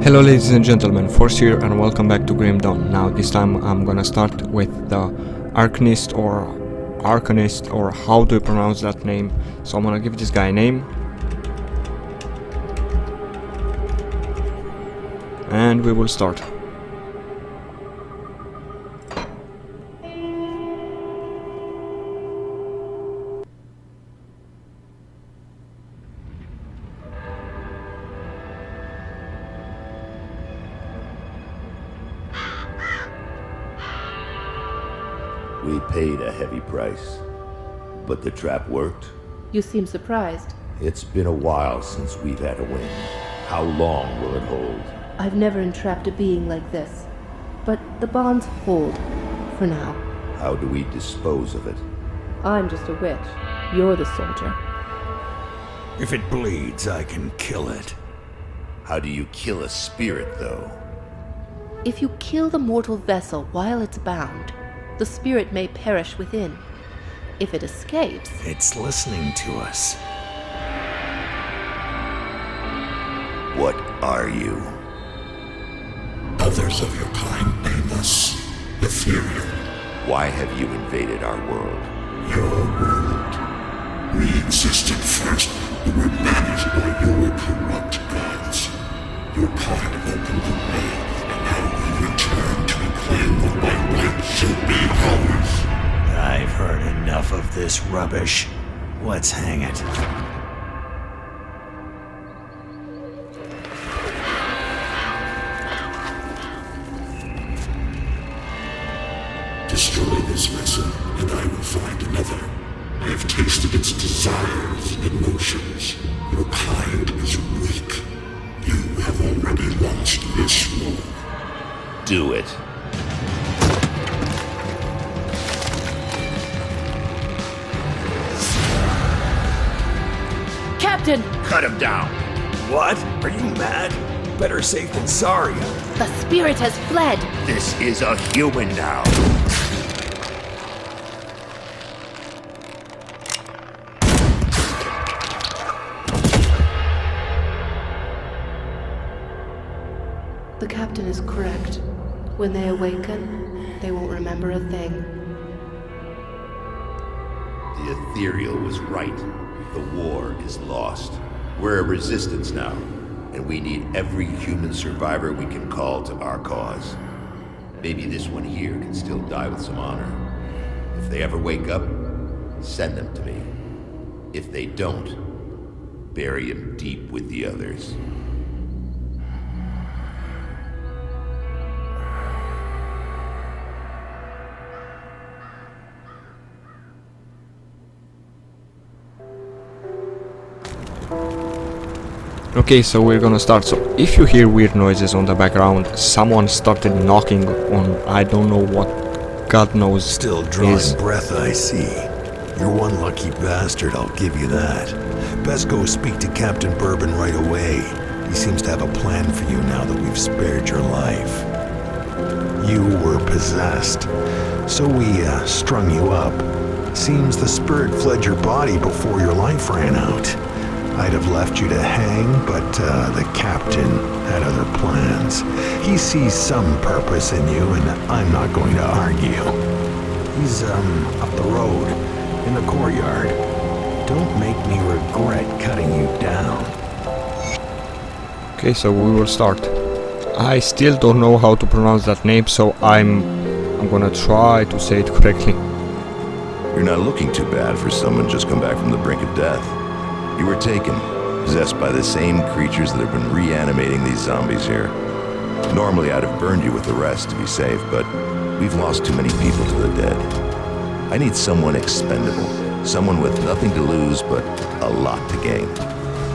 Hello ladies and gentlemen, Force here and welcome back to Grim Dawn. Now this time I'm gonna start with the Arcanist or Arcanist, or how do you pronounce that name. So I'm gonna give this guy a name. And we will start. We paid a heavy price, but the trap worked. You seem surprised. It's been a while since we've had a win. How long will it hold? I've never entrapped a being like this, but the bonds hold, for now. How do we dispose of it? I'm just a witch. You're the soldier. If it bleeds, I can kill it. How do you kill a spirit, though? If you kill the mortal vessel while it's bound, the spirit may perish within. If it escapes... It's listening to us. What are you? Others of your kind name us ethereal. Why have you invaded our world? Your world. We existed first, but were managed by your corrupt gods. Your part opened the way, and now we return to claim what by right should be ours. I've heard enough of this rubbish. Let's hang it. Destroy this vessel, and I will find another. I have tasted its desires and emotions. Your kind is weak. You have already lost this war. Do it. Captain! Cut him down! What? Are you mad? Better safe than sorry. The spirit has fled! This is a human now. The captain is correct. When they awaken, they won't remember a thing. The ethereal was right. The war is lost. We're a resistance now, and we need every human survivor we can call to our cause. Maybe this one here can still die with some honor. If they ever wake up, send them to me. If they don't, bury him deep with the others. Okay, so we're gonna start. So if you hear weird noises on the background, someone started knocking on I don't know what, God knows. Still drawing is. breath, I see. You're one lucky bastard, I'll give you that. Best go speak to Captain Bourbon right away. He seems to have a plan for you now that we've spared your life. You were possessed, so we strung you up. Seems the spirit fled your body before your life ran out. I'd have left you to hang, but the captain had other plans. He sees some purpose in you, and I'm not going to argue. He's up the road, in the courtyard. Don't make me regret cutting you down. Okay, so we will start. I still don't know how to pronounce that name, so I'm gonna try to say it correctly. You're not looking too bad for someone just come back from the brink of death. You were taken, possessed by the same creatures that have been reanimating these zombies here. Normally I'd have burned you with the rest to be safe, but we've lost too many people to the dead. I need someone expendable, someone with nothing to lose but a lot to gain.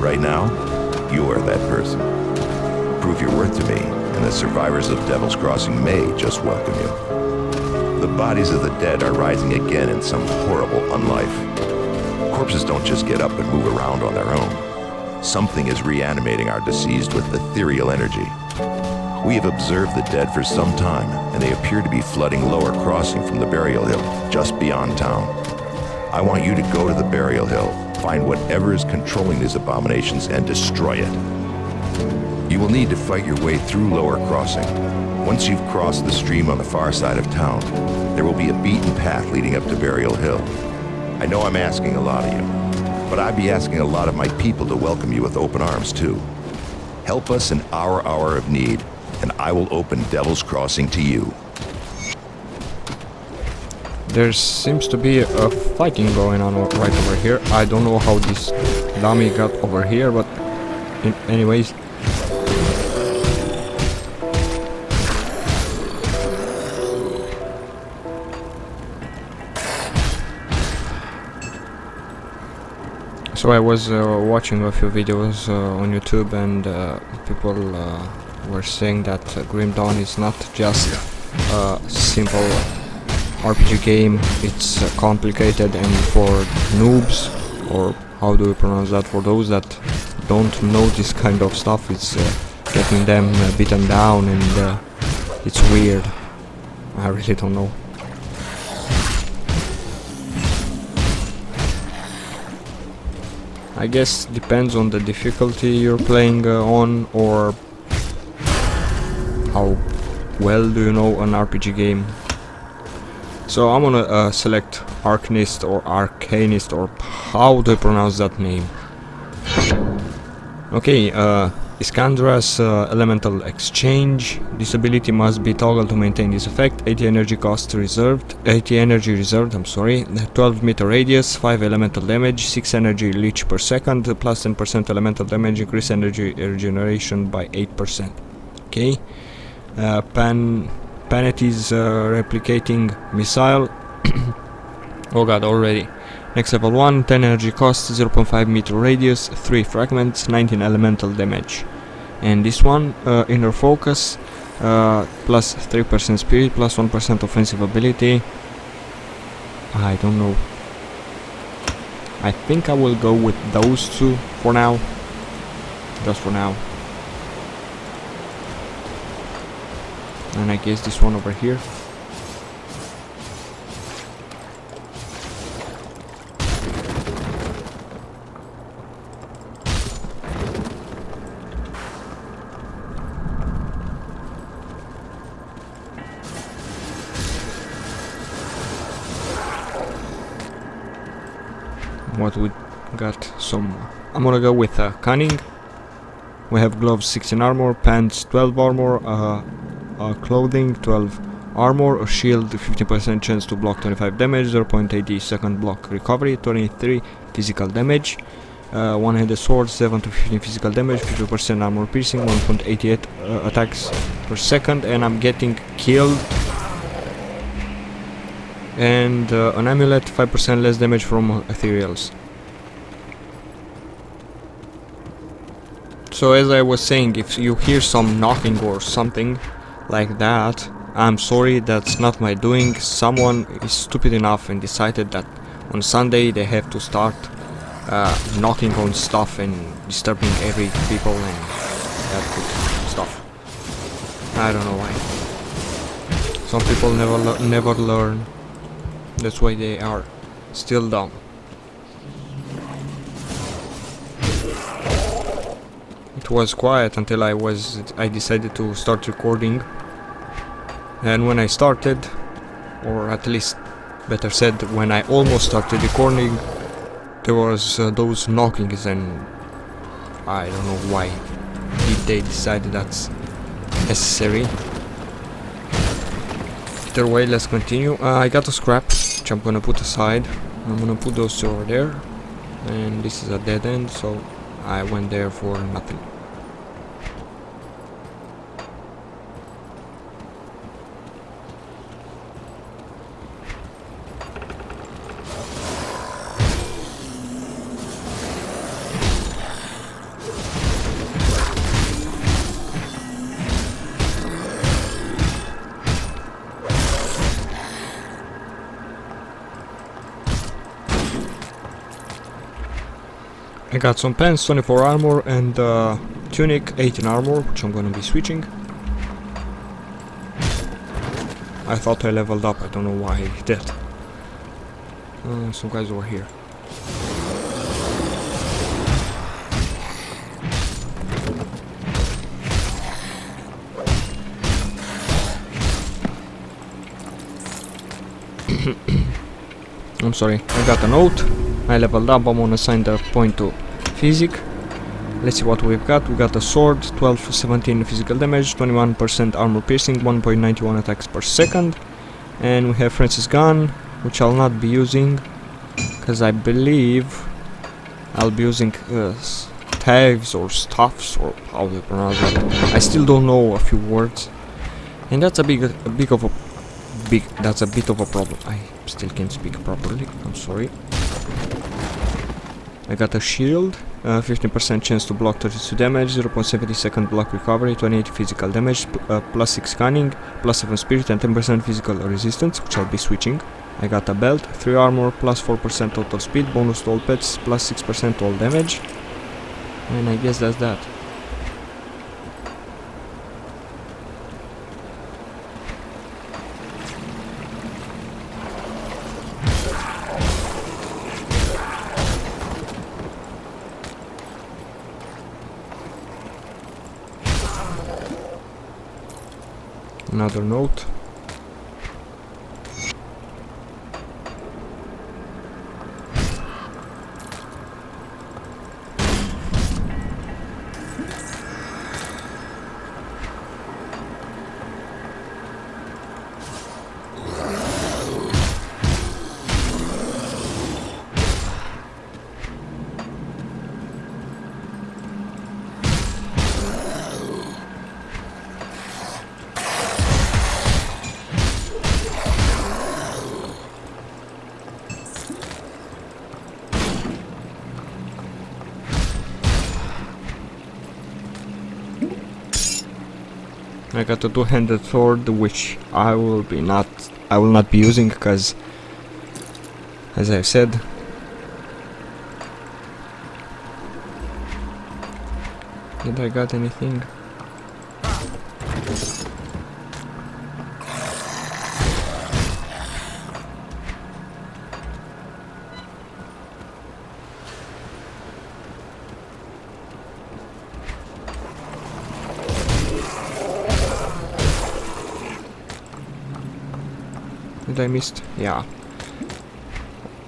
Right now, you're that person. Prove your worth to me, and the survivors of Devil's Crossing may just welcome you. The bodies of the dead are rising again in some horrible unlife. Corpses don't just get up and move around on their own. Something is reanimating our deceased with ethereal energy. We have observed the dead for some time, and they appear to be flooding Lower Crossing from the burial hill, just beyond town. I want you to go to the burial hill, find whatever is controlling these abominations, and destroy it. You will need to fight your way through Lower Crossing. Once you've crossed the stream on the far side of town, there will be a beaten path leading up to Burial Hill. I know I'm asking a lot of you, but I'd be asking a lot of my people to welcome you with open arms too. Help us in our hour of need, and I will open Devil's Crossing to you. There seems to be a fighting going on right over here. I don't know how this dummy got over here, but anyways. So I was watching a few videos on YouTube, and people were saying that Grim Dawn is not just a simple RPG game, it's complicated, and for noobs, or how do you pronounce that, for those that don't know this kind of stuff, it's getting them beaten down, and it's weird. I really don't know. I guess depends on the difficulty you're playing on, or how well do you know an RPG game. So I'm gonna select Arcanist or Arcanist, or how do I pronounce that name? Okay, Iskandra's elemental exchange. This ability must be toggled to maintain this effect. 80 energy reserved, I'm sorry. 12 meter radius, 5 elemental damage, 6 energy leech per second, plus 10% elemental damage, increase energy regeneration by 8%. Okay. Panetti's replicating missile. Oh god, already. Next level 1, 10 energy cost, 0.5 meter radius, 3 fragments, 19 elemental damage. And this one, inner focus, plus 3% spirit, plus 1% offensive ability. I don't know. I think I will go with those two for now. Just for now. And I guess this one over here. What we got? Some. I'm gonna go with cunning. We have gloves 16 armor, pants 12 armor, clothing 12 armor, a shield 15% chance to block 25 damage, 0.80 second block recovery, 23 physical damage, one-handed sword 7 to 15 physical damage, 50% armor piercing, 1.88 attacks per second, and I'm getting killed. And an amulet, 5% less damage from ethereals. So as I was saying, if you hear some knocking or something like that, I'm sorry, that's not my doing. Someone is stupid enough and decided that on Sunday they have to start knocking on stuff and disturbing every people and that good stuff. I don't know why. Some people never learn. That's why they are still dumb. It was quiet until I decided to start recording, and when I started, or at least better said, when I almost started recording, there was those knockings, and I don't know why did they decide that's necessary. Either way, let's continue. I got a scrap, which I'm gonna put aside. I'm gonna put those two over there, and this is a dead end, so I went there for nothing. I got some pants, 24 armor, and tunic, 18 armor, which I'm gonna be switching. I thought I leveled up, I don't know why I did. Some guys over here. I'm sorry, I got a note. I leveled up. I'm gonna assign the point to physic. Let's see what we've got. We got a sword, 12 to 17 physical damage, 21% armor piercing, 1.91 attacks per second. And we have Francis gun, which I'll not be using, because I believe I'll be using tags or stuffs, or how they pronounce it. I still don't know a few words, and that's a bit of a problem. I still can't speak properly. I'm sorry. I got a shield, 15% chance to block 32 damage, 0.70 second block recovery, 28 physical damage, plus 6 cunning, plus 7 spirit, and 10% physical resistance, which I'll be switching. I got a belt, 3 armor, plus 4% total speed, bonus to all pets, plus 6% all damage. And I guess that's that. Another note. I got a two-handed sword, which I will not be using, because, as I've said, did I got anything? Did I missed? Yeah.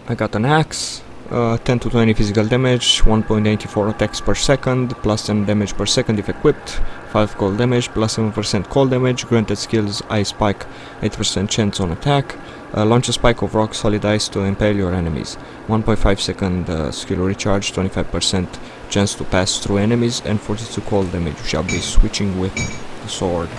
I got an axe, 10 to 20 physical damage, 1.84 attacks per second, plus 10 damage per second if equipped, 5 cold damage, plus 7% cold damage, granted skills, ice spike, 8% chance on attack, launch a spike of rock solid ice to impale your enemies, 1.5 second skill recharge, 25% chance to pass through enemies, and 42 cold damage, which I'll be switching with the sword.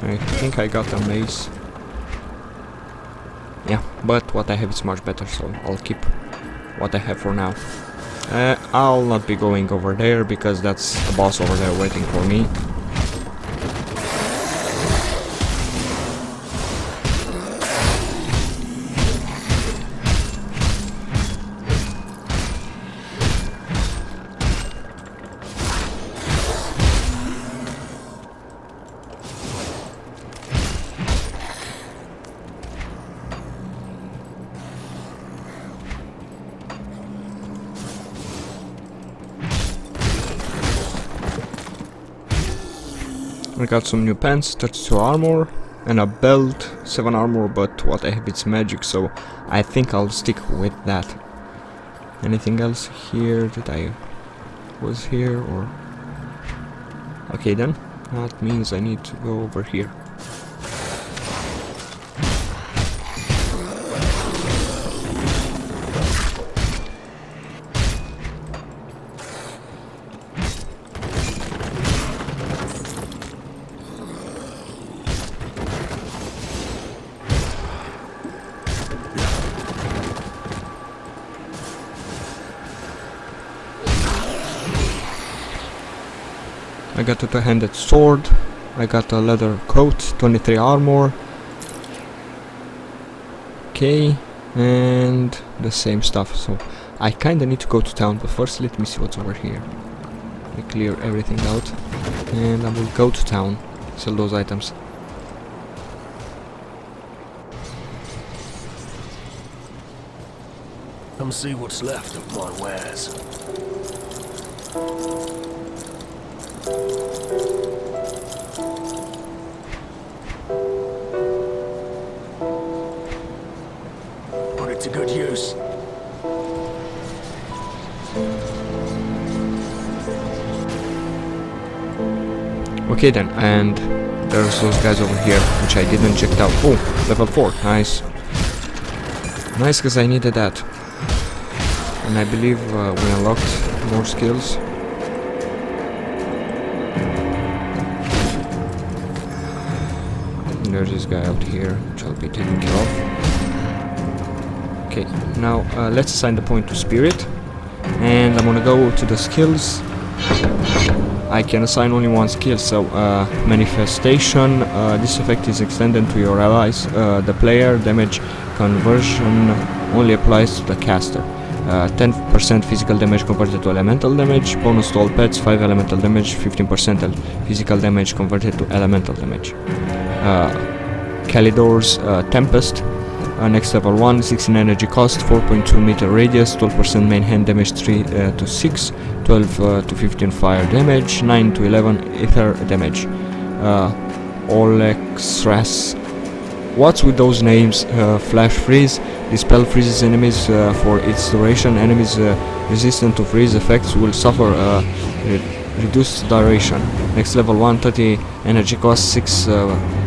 I think I got a mace. Yeah, but what I have is much better, so I'll keep what I have for now. I'll not be going over there, because that's the boss over there waiting for me. I got some new pants, 32 armor, and a belt, 7 armor, but what I have is magic, so I think I'll stick with that. Anything else here that I was here, or... Okay then, that means I need to go over here. I got a two-handed sword, I got a leather coat, 23 armor, okay, and the same stuff, so I kinda need to go to town, but first let me see what's over here. I clear everything out, and I will go to town, sell those items. Come see what's left of my wares. Put it to good use. Okay then, and there's those guys over here, which I didn't check out. Oh, level 4, nice. Nice, because I needed that. And I believe we unlocked more skills. And there's this guy out here, which I'll be taking care of. Okay, now let's assign the point to Spirit. And I'm gonna go to the skills. I can assign only one skill, so Manifestation. This effect is extended to your allies. The player damage conversion only applies to the caster. 10% physical damage converted to elemental damage. Bonus to all pets, 5 elemental damage, 15% physical damage converted to elemental damage. Kalidor's Tempest. Next level 1, 16 energy cost, 4.2 meter radius, 12% main hand damage, 3 to 6, 12 to 15 fire damage, 9 to 11 ether damage. Olexras. What's with those names? Flash freeze. This spell freezes enemies for its duration. Enemies resistant to freeze effects will suffer reduced duration. Next level 1, 30 energy cost, 6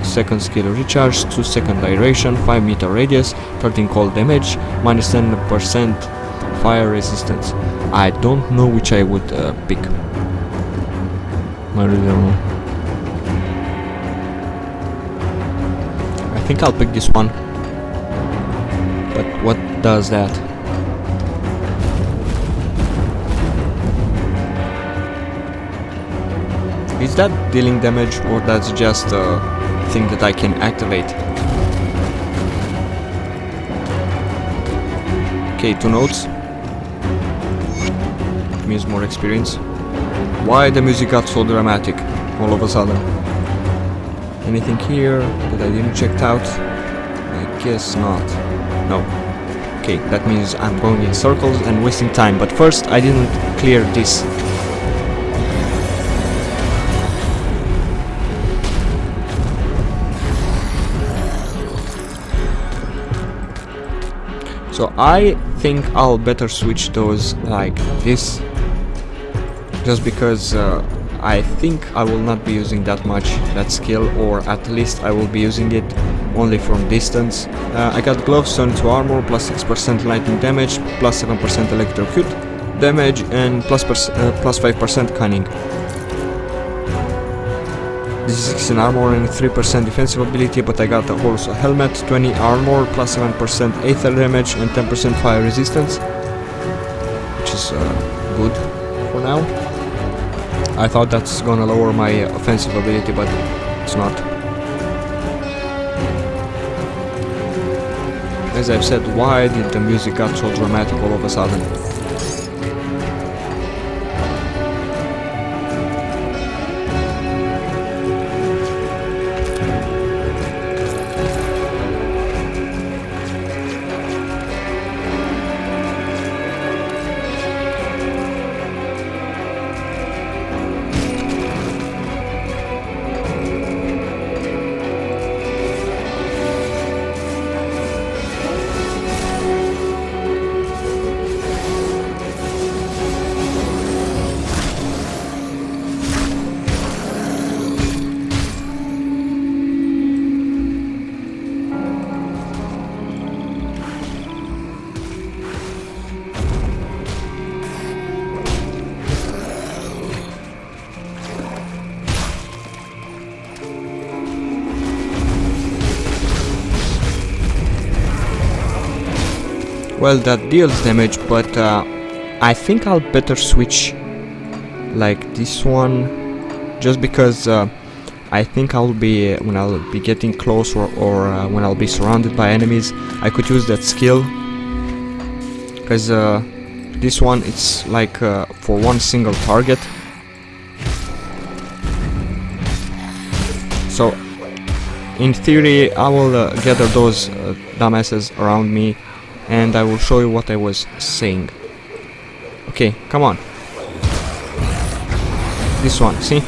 second skill recharge, 2 second duration, 5 meter radius, 13 cold damage, minus 10% fire resistance. I don't know which I would pick. I really don't know. I think I'll pick this one. But what does that? Is that dealing damage, or that's just a thing that I can activate? Okay, 2 notes. Means more experience. Why the music got so dramatic all of a sudden? Anything here that I didn't check out? I guess not. No. Okay, that means I'm going in circles and wasting time. But first, I didn't clear this. So I think I'll better switch those like this, just because I think I will not be using that much that skill, or at least I will be using it only from distance. I got gloves, turn to armor, plus 6% lightning damage, plus 7% electrocute damage, and plus 5% cunning. This is 16 armor and 3% defensive ability, but I got also a helmet, 20 armor, plus 7% aether damage and 10% fire resistance, which is good for now. I thought that's gonna lower my offensive ability, but it's not. As I've said, why did the music got so dramatic all of a sudden? Well, that deals damage, but I think I'll better switch like this one, just because I think I'll be, when I'll be getting close, or when I'll be surrounded by enemies, I could use that skill, because this one, it's like for one single target. So in theory I will gather those dumbasses around me and I will show you what I was saying. Okay, come on. This one, see?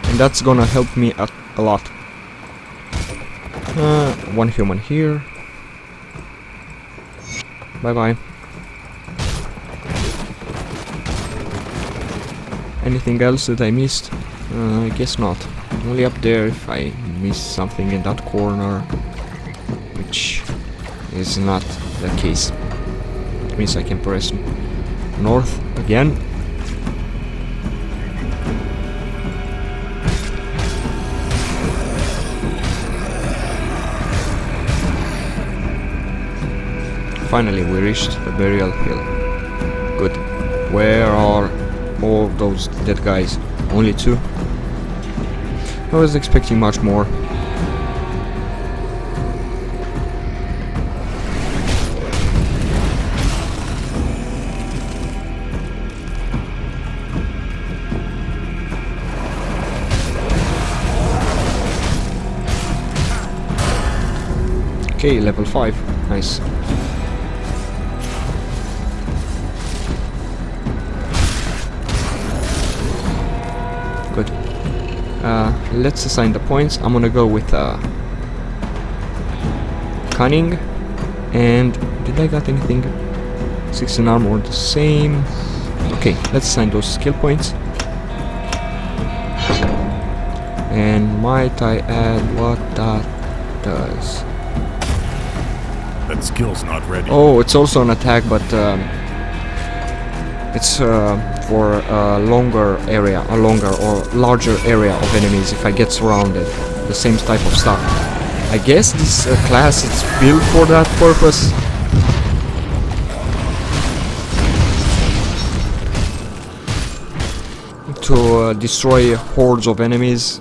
And that's gonna help me a lot. One human here. Bye bye. Anything else that I missed? I guess not. Only up there if I missed something in that corner, which is not the case. It means I can press north again. Finally we reached the burial hill. Good. Where are all those dead guys? Only 2? I was expecting much more. Okay, level 5. Nice. Good. Let's assign the points. I'm gonna go with cunning. And did I got anything? 16 armor, the same. Okay, let's assign those skill points. And might I add what that does? That skill's not ready. Oh, it's also an attack, but it's for a longer area, a longer or larger area of enemies if I get surrounded. The same type of stuff. I guess this class is built for that purpose. To destroy hordes of enemies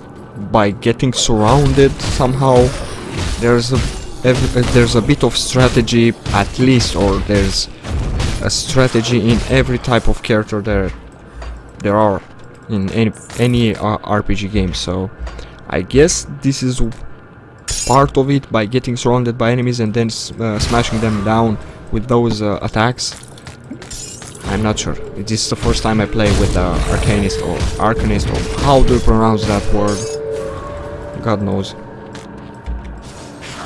by getting surrounded somehow. There's a bit of strategy at least, or there's a strategy in every type of character there are in any RPG game. So I guess this is part of it, by getting surrounded by enemies and then smashing them down with those attacks. I'm not sure. This is the first time I play with Arcanist or Arcanist, or how do you pronounce that word? God knows.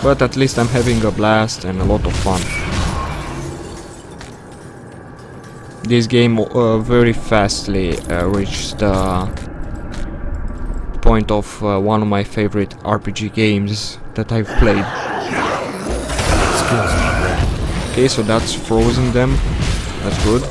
But at least I'm having a blast and a lot of fun. This game very fastly reached the point of one of my favorite RPG games that I've played. Okay, so that's frozen them. That's good.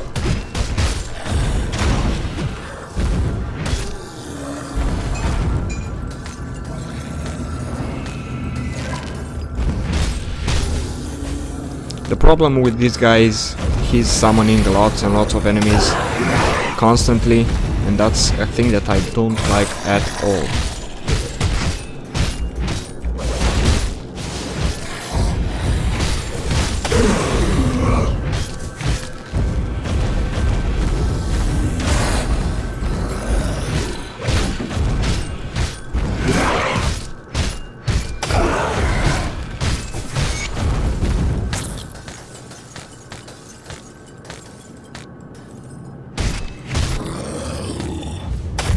The problem with this guy is he's summoning lots and lots of enemies constantly, and that's a thing that I don't like at all.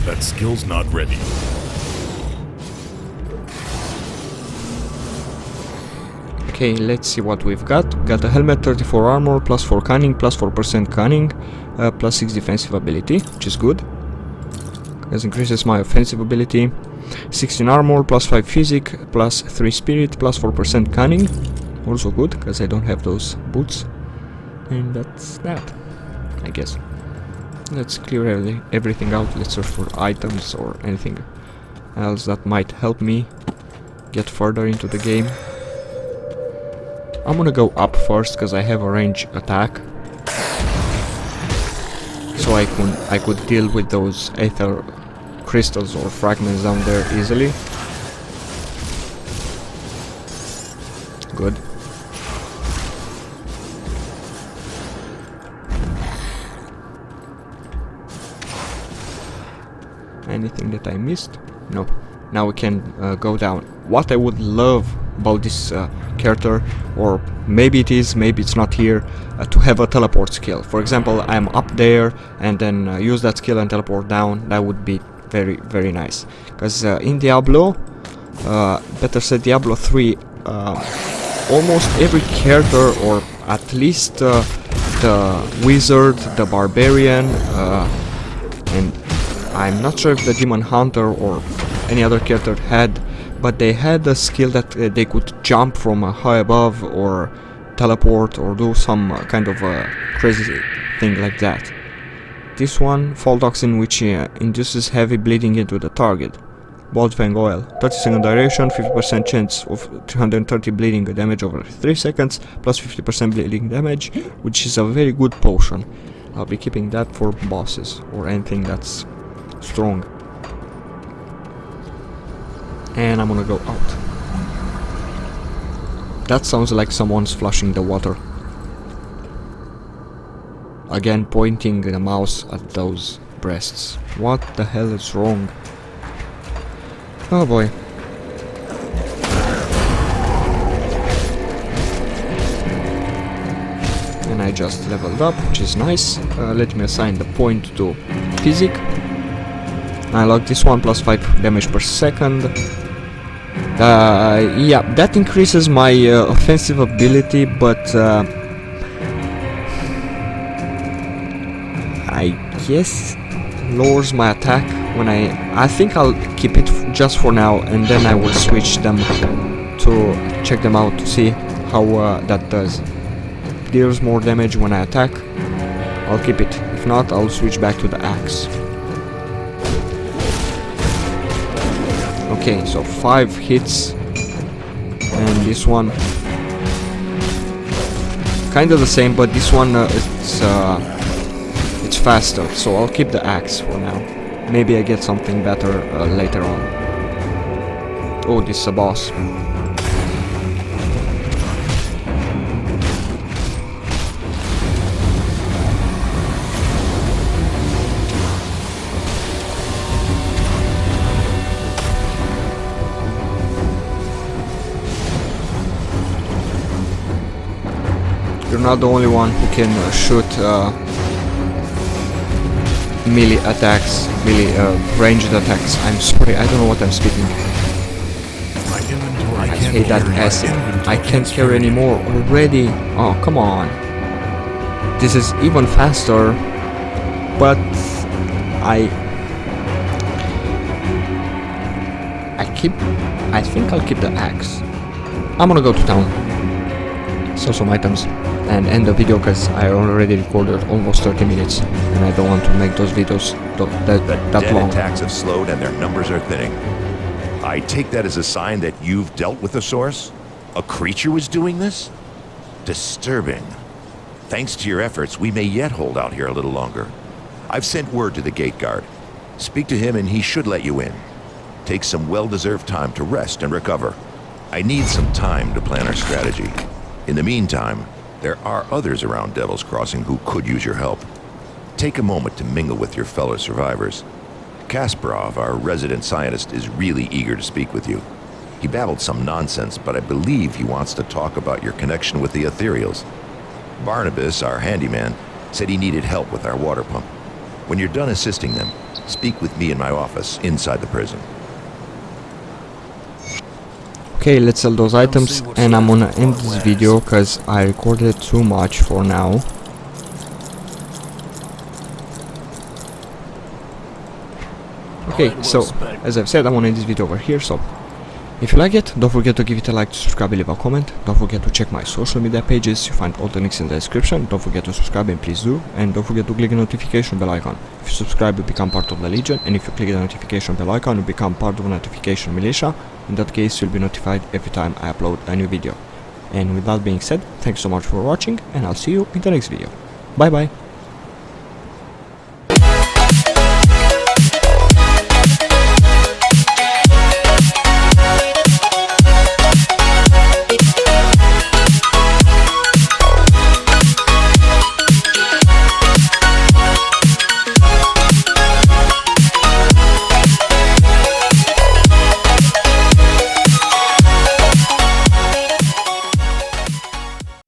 That skill's not ready. Okay, let's see what we've got. Got a helmet, 34 armor, plus 4 cunning, plus 4% cunning, plus 6 defensive ability, which is good. This increases my offensive ability. 16 armor, plus 5 physic, plus 3 spirit, plus 4% cunning. Also good, because I don't have those boots. And that's that, I guess. Let's clear everything out. Let's search for items or anything else that might help me get further into the game. I'm gonna go up first because I have a range attack, so I could deal with those aether crystals or fragments down there easily. Good. Anything that I missed? No. Now we can go down. What I would love about this character, or maybe it is, maybe it's not here, to have a teleport skill. For example, I'm up there and then use that skill and teleport down. That would be very, very nice. Because in Diablo, better said Diablo 3, almost every character, or at least the wizard, the barbarian, and I'm not sure if the demon hunter or any other character had, but they had a skill that they could jump from high above or teleport or do some kind of crazy thing like that. This one, Fall Toxin, which induces heavy bleeding into the target. Blood Fang Oil, 30-second duration, 50% chance of 330 bleeding damage over 3 seconds, plus 50% bleeding damage, which is a very good potion. I'll be keeping that for bosses or anything that's strong. And I'm gonna go out. That sounds like someone's flushing the water. Again, pointing the mouse at those breasts. What the hell is wrong? Oh boy. And I just leveled up, which is nice. Let me assign the point to Physic. I like this one, plus 5 damage per second. Yeah, that increases my offensive ability, but I guess lowers my attack when I think I'll keep it just for now, and then I will switch them to check them out to see how that does. Deals more damage when I attack, I'll keep it. If not, I'll switch back to the axe. Okay, so 5 hits, and this one kind of the same, but this one it's faster, so I'll keep the axe for now. Maybe I get something better later on. Oh, this is a boss. You're not the only one who can shoot melee attacks, melee ranged attacks. I'm sorry, I don't know what I'm speaking. I hate that acid. I can't carry anymore already. Oh, come on. This is even faster, but I think I'll keep the axe. I'm gonna go to town, sell some items, and end the video because I already recorded almost 30 minutes and I don't want to make those videos that long. Attacks have slowed and their numbers are thinning. I take that as a sign that you've dealt with the source? A creature was doing this? Disturbing. Thanks to your efforts, we may yet hold out here a little longer. I've sent word to the gate guard. Speak to him and he should let you in. Take some well-deserved time to rest and recover. I need some time to plan our strategy. In the meantime, there are others around Devil's Crossing who could use your help. Take a moment to mingle with your fellow survivors. 𝐬𝐁𝐴, our resident scientist, is really eager to speak with you. He babbled some nonsense, but I believe he wants to talk about your connection with the ethereals. Barnabas, our handyman, said he needed help with our water pump. When you're done assisting them, speak with me in my office inside the prison. Okay, let's sell those items, and I'm gonna end this video because I recorded too much for now. Okay, so as I've said, I'm gonna end this video over here. So if you like it, don't forget to give it a like, to subscribe, and leave a comment. Don't forget to check my social media pages. You find all the links in the description. Don't forget to subscribe, and please do. And don't forget to click the notification bell icon. If you subscribe, you become part of the Legion, and if you click the notification bell icon, you become part of the notification militia. In that case, you'll be notified every time I upload a new video. And with that being said, thanks so much for watching, and I'll see you in the next video. Bye bye.